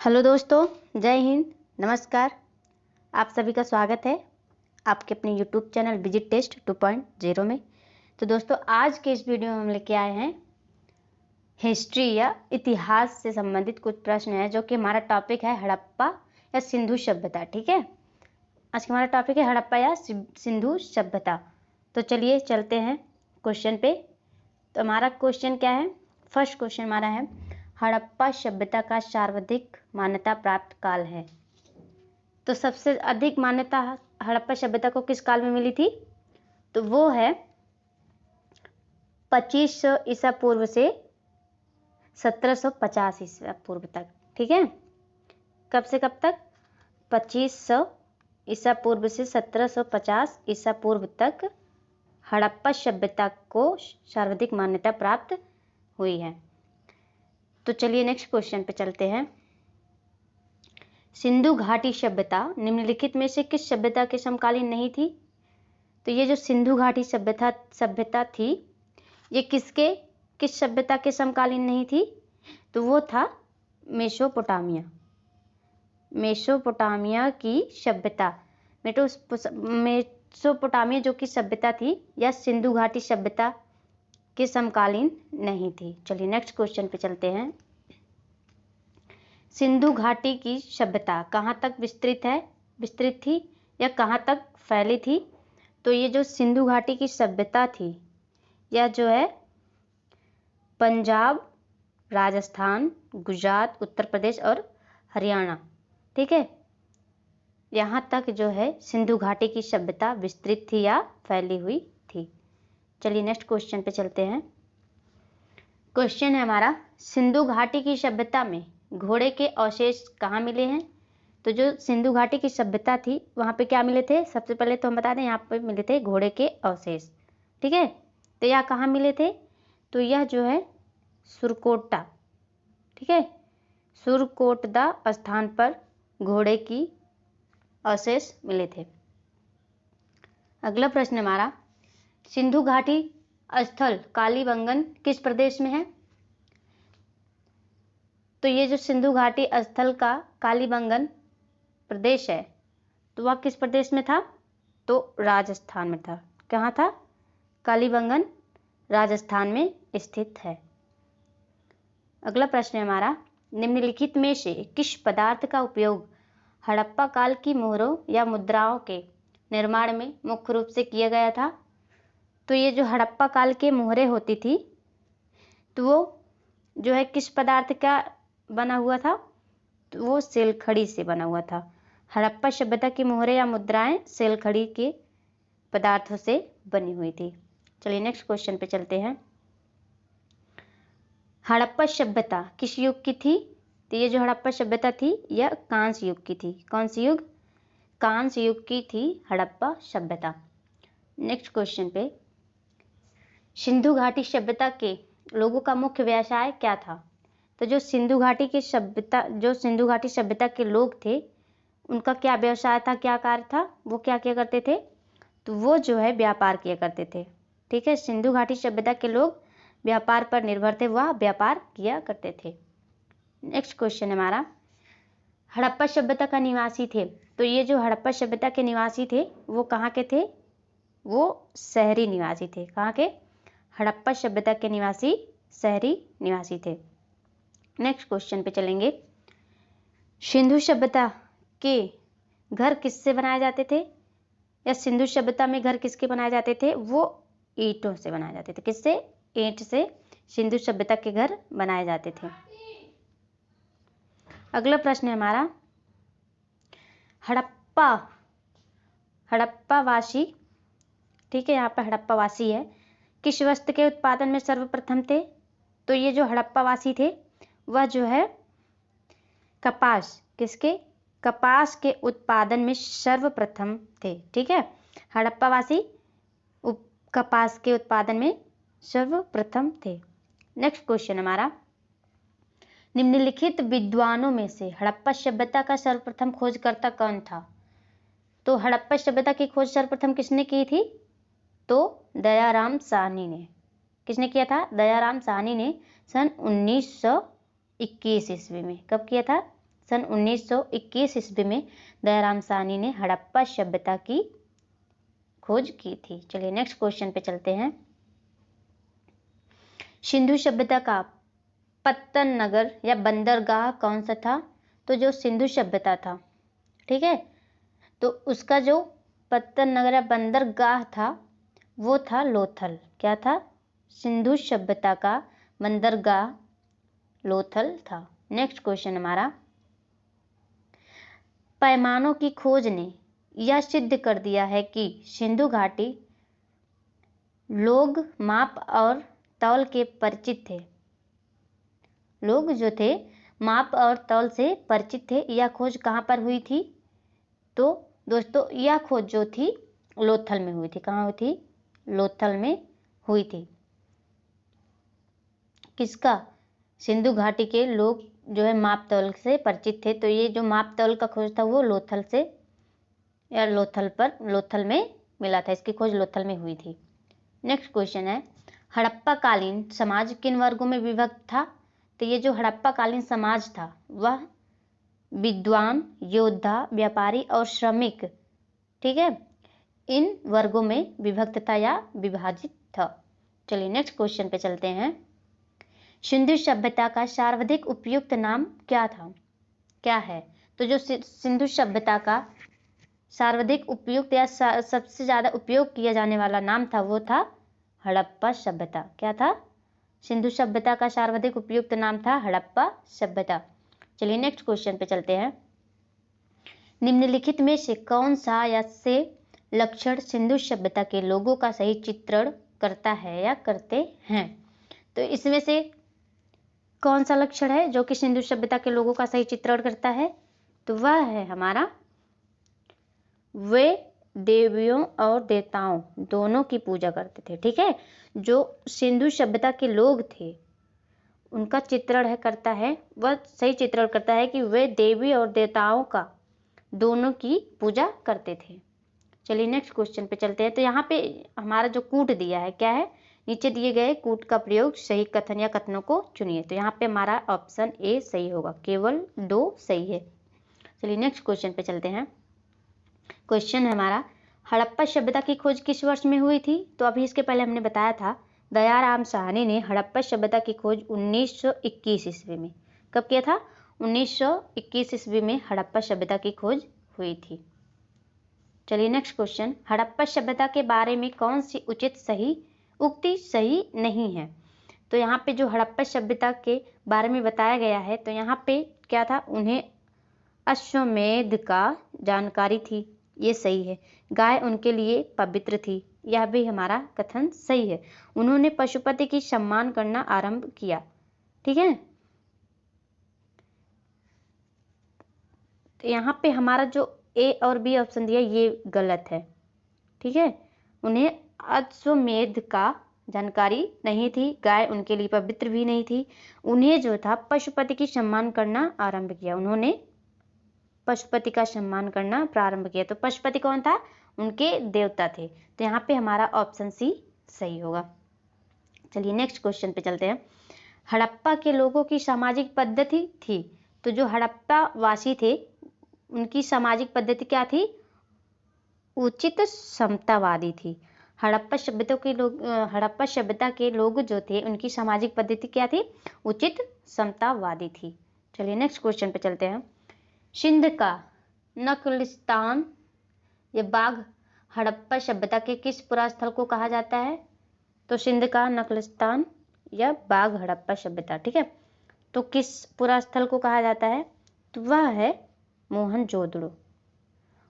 Hello दोस्तों, जय हिंद, नमस्कार। आप सभी का स्वागत है आपके अपने यूट्यूब चैनल विजिट टेस्ट 2.0 में। तो दोस्तों, आज के इस वीडियो में हम लेके आए हैं हिस्ट्री या इतिहास से संबंधित कुछ प्रश्न हैं, जो कि हमारा टॉपिक है हड़प्पा या सिंधु सभ्यता। ठीक है, आज का हमारा टॉपिक है हड़प्पा या सिंधु सभ्यता। तो चलिए चलते हैं क्वेश्चन पे। तो हमारा क्वेश्चन क्या है? फर्स्ट क्वेश्चन हमारा है, हड़प्पा सभ्यता का सर्वाधिक मान्यता प्राप्त काल है। तो सबसे अधिक मान्यता हड़प्पा सभ्यता को किस काल में मिली थी? तो वो है 2500 ईसा पूर्व से 1750 ईसा पूर्व तक। ठीक है, कब से कब तक? 2500 ईसा पूर्व से 1750 ईसा पूर्व तक हड़प्पा सभ्यता को सर्वाधिक मान्यता प्राप्त हुई है। तो चलिए नेक्स्ट क्वेश्चन पे चलते हैं। सिंधु घाटी सभ्यता निम्नलिखित में से किस सभ्यता के समकालीन नहीं थी? तो ये जो सिंधु घाटी सभ्यता थी, ये किस सभ्यता के समकालीन नहीं थी? तो वो था मेसोपोटामिया की सभ्यता। मेसोपोटामिया जो कि सभ्यता थी, या सिंधु घाटी सभ्यता के समकालीन नहीं थी। चलिए नेक्स्ट क्वेश्चन पे चलते हैं। सिंधु घाटी की सभ्यता कहाँ तक विस्तृत थी या कहाँ तक फैली थी? तो ये जो सिंधु घाटी की सभ्यता थी, यह जो है पंजाब, राजस्थान, गुजरात, उत्तर प्रदेश और हरियाणा, ठीक है, यहाँ तक जो है सिंधु घाटी की सभ्यता विस्तृत थी या फैली हुई थी। चलिए नेक्स्ट क्वेश्चन पे चलते हैं। क्वेश्चन है हमारा, सिंधु घाटी की सभ्यता में घोड़े के अवशेष कहाँ मिले हैं? तो जो सिंधु घाटी की सभ्यता थी, वहाँ पे क्या मिले थे? सबसे पहले तो हम बता दें, यहाँ पे मिले थे घोड़े के अवशेष। ठीक है, तो यह कहाँ मिले थे? तो यह जो है सुरकोटा, ठीक है, सुरकोटदा स्थान पर घोड़े की अवशेष मिले थे। अगला प्रश्न हमारा, सिंधु घाटी स्थल कालीबंगन किस प्रदेश में है? तो ये जो सिंधु घाटी स्थल का कालीबंगन प्रदेश है, तो वह किस प्रदेश में था? तो राजस्थान में था। कहाँ था? कालीबंगन राजस्थान में स्थित है। अगला प्रश्न है हमारा, निम्नलिखित में से किस पदार्थ का उपयोग हड़प्पा काल की मोहरों या मुद्राओं के निर्माण में मुख्य रूप से किया गया था? तो ये जो हड़प्पा काल के मोहरें होती थी, तो वो जो है किस पदार्थ का बना हुआ था? तो वो सेलखड़ी से बना हुआ था। हड़प्पा सभ्यता की मोहरें या मुद्राएं सेलखड़ी के पदार्थों से बनी हुई थी। चलिए नेक्स्ट क्वेश्चन पे चलते हैं। हड़प्पा सभ्यता किस युग की थी? तो ये जो हड़प्पा सभ्यता थी, यह कांस्य युग की थी। कौन सी युग? कांस्य युग की थी हड़प्पा सभ्यता। नेक्स्ट क्वेश्चन पे, सिंधु घाटी सभ्यता के लोगों का मुख्य व्यवसाय क्या था? तो जो सिंधु घाटी सभ्यता के लोग थे, उनका क्या व्यवसाय था, क्या कार्य था? वो क्या किया करते थे? तो वो जो है व्यापार किया करते थे। ठीक है, सिंधु घाटी सभ्यता के लोग व्यापार पर निर्भर थे, वह व्यापार किया करते थे। नेक्स्ट क्वेश्चन हमारा, हड़प्पा सभ्यता का निवासी थे। तो ये जो हड़प्पा सभ्यता के निवासी थे, वो कहाँ के थे? वो शहरी निवासी थे। कहाँ के? हड़प्पा सभ्यता के निवासी शहरी निवासी थे। नेक्स्ट क्वेश्चन पे चलेंगे। सिंधु सभ्यता के घर किससे बनाए जाते थे, या सिंधु सभ्यता में घर किसके बनाए जाते थे? वो ईंटों से बनाए जाते थे। किससे? ईंट से सिंधु सभ्यता के घर बनाए जाते थे। अगला प्रश्न है हमारा, हड़प्पावासी, ठीक है, यहाँ पे हड़प्पावासी है, किस वस्त्र के उत्पादन में सर्वप्रथम थे? तो ये जो हड़प्पावासी थे, वह जो है कपास, किसके? कपास के उत्पादन में सर्वप्रथम थे। ठीक है, हड़प्पावासी कपास के उत्पादन में सर्वप्रथम थे। नेक्स्ट क्वेश्चन हमारा, निम्नलिखित विद्वानों में से हड़प्पा सभ्यता का सर्वप्रथम खोजकर्ता कौन था? तो हड़प्पा सभ्यता की खोज सर्वप्रथम किसने की थी? तो दयाराम साहनी ने। किसने किया था? दयाराम साहनी ने सन 1921 ईस्वी में। कब किया था? सन 1921 ईस्वी में दयाराम साहनी ने हड़प्पा सभ्यता की खोज की थी। चलिए नेक्स्ट क्वेश्चन पे चलते हैं। सिंधु सभ्यता का पत्तन नगर या बंदरगाह कौन सा था? तो जो सिंधु सभ्यता था, ठीक है, तो उसका जो पत्तन नगर या बंदरगाह था वो था लोथल। क्या था? सिंधु सभ्यता का बंदरगाह लोथल था। नेक्स्ट क्वेश्चन हमारा, पैमानों की खोज ने यह सिद्ध कर दिया है कि सिंधु घाटी लोग माप और तौल के परिचित थे। लोग जो थे माप और तौल से परिचित थे। यह खोज कहाँ पर हुई थी? तो दोस्तों यह खोज जो थी लोथल में हुई थी। कहाँ हुई थी? लोथल में हुई थी। किसका? सिंधु घाटी के लोग जो है माप तौल से परिचित थे, तो ये जो माप तौल का खोज था वो लोथल से या लोथल में मिला था। इसकी खोज लोथल में हुई थी। नेक्स्ट क्वेश्चन है, हड़प्पा कालीन समाज किन वर्गों में विभक्त था? तो ये जो हड़प्पा कालीन समाज था वह विद्वान, योद्धा, व्यापारी और श्रमिक, ठीक है, इन वर्गों में विभक्त था या विभाजित था। चलिए नेक्स्ट क्वेश्चन पे चलते हैं। सिंधु सभ्यता का सर्वाधिक उपयुक्त नाम क्या था? क्या है? तो जो सिंधु सभ्यता का सर्वाधिक उपयुक्त या सबसे ज्यादा उपयोग किया जाने वाला नाम था वो था हड़प्पा सभ्यता। क्या था? सिंधु सभ्यता का सर्वाधिक उपयुक्त नाम था हड़प्पा सभ्यता। चलिए नेक्स्ट क्वेश्चन पे चलते हैं। निम्नलिखित में से कौन सा या से लक्षण सिंधु सभ्यता के लोगों का सही चित्रण करता है या करते हैं? तो इसमें से कौन सा लक्षण है जो कि सिंधु सभ्यता के लोगों का सही चित्रण करता है? तो वह है हमारा, वे देवियों और देवताओं दोनों की पूजा करते थे। ठीक है, जो सिंधु सभ्यता के लोग थे उनका चित्रण है करता है, वह सही चित्रण करता है कि वे देवी और देवताओं का दोनों की पूजा करते थे। चलिए नेक्स्ट क्वेश्चन पे चलते हैं। तो यहाँ पे हमारा जो कूट दिया है क्या है? नीचे दिए गए कूट का प्रयोग सही कथन या कथनों को चुनिए। तो यहाँ पे हमारा ऑप्शन ए सही होगा, केवल 2 सही है। चलिए नेक्स्ट क्वेश्चन पे चलते हैं। क्वेश्चन है हमारा, हड़प्पा सभ्यता की खोज किस वर्ष में हुई थी? तो अभी इसके पहले हमने बताया था दयाराम साहनी ने हड़प्पा सभ्यता की खोज 1921 ईस्वी में। कब किया था? 1921 ईस्वी में हड़प्पा सभ्यता की खोज हुई थी। चलिए नेक्स्ट क्वेश्चन, हड़प्पा सभ्यता के बारे में कौन सी उक्ति सही नहीं है? तो यहाँ पे जो हड़प्पा सभ्यता के बारे में बताया गया है, तो यहाँ पे क्या था? उन्हें अश्वमेध का जानकारी थी, ये सही है। गाय उनके लिए पवित्र थी, यह भी हमारा कथन सही है। उन्होंने पशुपति की सम्मान करना आरंभ किया। ठीक है, तो यहाँ पे हमारा जो ए और बी ऑप्शन दिया ये गलत है। ठीक है, उन्हें अश्वमेध का जानकारी नहीं थी, गाय उनके लिए पवित्र भी नहीं थी। उन्हें जो था पशुपति की सम्मान करना आरंभ किया। उन्होंने पशुपति का सम्मान करना प्रारंभ किया। तो पशुपति कौन था? उनके देवता थे। तो यहाँ पे हमारा ऑप्शन सी सही होगा। चलिए नेक्स्ट क्वेश्चन पे चलते हैं। हड़प्पा के लोगों की सामाजिक पद्धति थी। तो जो हड़प्पा वासी थे उनकी सामाजिक पद्धति क्या थी? उचित समतावादी थी। हड़प्पा सभ्यता के लोग जो थे उनकी सामाजिक पद्धति क्या थी? उचित समतावादी थी। चलिए नेक्स्ट क्वेश्चन पे चलते हैं। सिंध का नखलिस्तान या बाघ हड़प्पा सभ्यता के किस पुरास्थल को कहा जाता है? तो सिंध का नखलिस्तान या बाघ हड़प्पा सभ्यता, ठीक है, तो किस पुरास्थल को कहा जाता है? तो वह है मोहनजोदड़ो।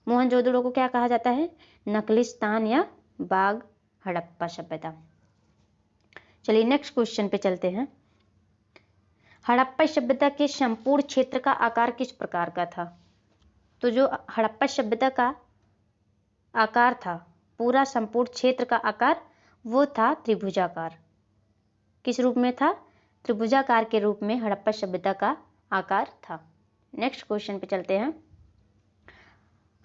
मोहनजोदड़ो को क्या कहा जाता है? नखलिस्तान या बाघ हड़प्पा सभ्यता। चलिए नेक्स्ट क्वेश्चन पे चलते हैं। हड़प्पा सभ्यता के संपूर्ण क्षेत्र का आकार किस प्रकार का था? तो जो हड़प्पा सभ्यता का आकार था, पूरा संपूर्ण क्षेत्र का आकार, वो था त्रिभुजाकार। किस रूप में था? त्रिभुजाकार के रूप में हड़प्पा सभ्यता का आकार था। नेक्स्ट क्वेश्चन पे चलते हैं।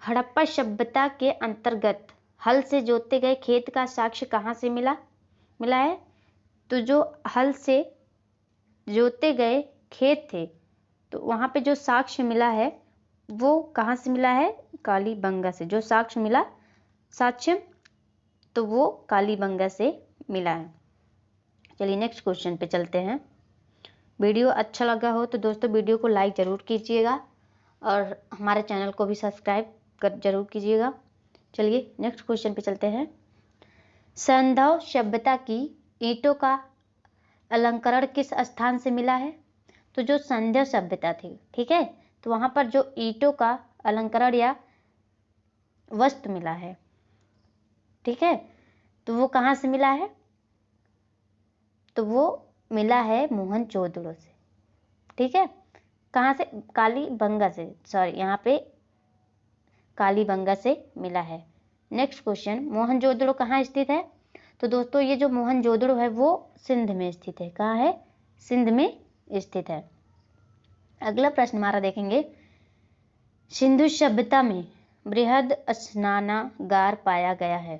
हड़प्पा सभ्यता के अंतर्गत हल से जोते गए खेत का साक्ष्य कहाँ से मिला है? तो जो हल से जोते गए खेत थे तो वहाँ पे जो साक्ष्य मिला है वो कहाँ से मिला है? कालीबंगा से। जो साक्ष्य मिला, साक्ष्य, तो वो कालीबंगा से मिला है। चलिए नेक्स्ट क्वेश्चन पे चलते हैं। वीडियो अच्छा लगा हो तो दोस्तों वीडियो को लाइक ज़रूर कीजिएगा और हमारे चैनल को भी सब्सक्राइब कर जरूर कीजिएगा। चलिए नेक्स्ट क्वेश्चन पे चलते हैं। सैंधव सभ्यता की ईंटों का अलंकरण किस स्थान से मिला है? तो जो सैंधव सभ्यता थी, ठीक है, तो वहाँ पर जो ईंटों का अलंकरण या वस्तु मिला है, ठीक है, तो वो कहाँ से मिला है? तो वो मिला है मोहनजोदड़ो से, ठीक है। कहाँ से? कालीबंगा से, सॉरी, यहाँ पे कालीबंगा से मिला है। नेक्स्ट क्वेश्चन, मोहनजोदड़ो कहाँ स्थित है? तो दोस्तों ये जो मोहनजोदड़ो है वो सिंध में स्थित है। कहाँ है? सिंध में स्थित है। अगला प्रश्न हमारा देखेंगे, सिंधु सभ्यता में बृहद स्नानागार पाया गया है।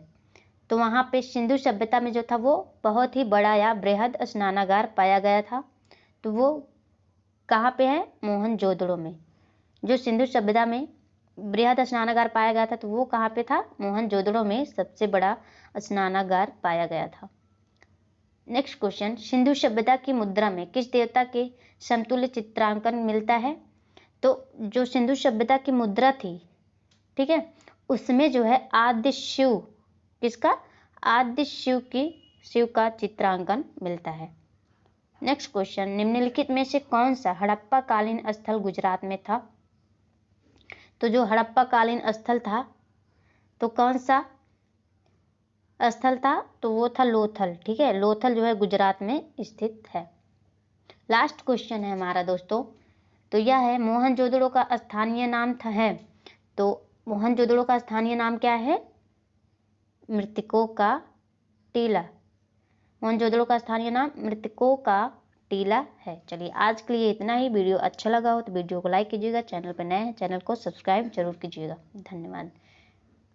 तो वहाँ पे सिंधु सभ्यता में जो था वो बहुत ही बड़ा या बृहद स्नानागार पाया गया था। तो वो कहाँ पे है? मोहनजोदड़ो में। जो सिंधु सभ्यता में बृहद स्नानागार पाया गया था तो वो कहाँ पे था? मोहनजोदड़ो में सबसे बड़ा स्नानागार पाया गया था। नेक्स्ट क्वेश्चन, सिंधु सभ्यता की मुद्रा में किस देवता के समतुल्य चित्रांकन मिलता है? तो जो सिंधु सभ्यता की मुद्रा थी, ठीक है, उसमें जो है आद्य शिव, किसका? आद्य शिव का चित्रांकन मिलता है। नेक्स्ट क्वेश्चन, निम्नलिखित में से कौन सा हड़प्पा कालीन स्थल गुजरात में था? तो जो हड़प्पा कालीन स्थल था तो कौन सा स्थल था? तो वो था लोथल, ठीक है। लोथल जो है गुजरात में स्थित है। लास्ट क्वेश्चन है हमारा दोस्तों, तो यह है मोहनजोदड़ो का स्थानीय नाम था है। तो मोहनजोदड़ो का स्थानीय नाम क्या है? मृतकों का टीला। मोहनजोदड़ो का स्थानीय नाम मृतकों का टीला है। चलिए आज के लिए इतना ही। वीडियो अच्छा लगा हो तो वीडियो को लाइक कीजिएगा, चैनल पर नए हैं चैनल को सब्सक्राइब जरूर कीजिएगा। धन्यवाद।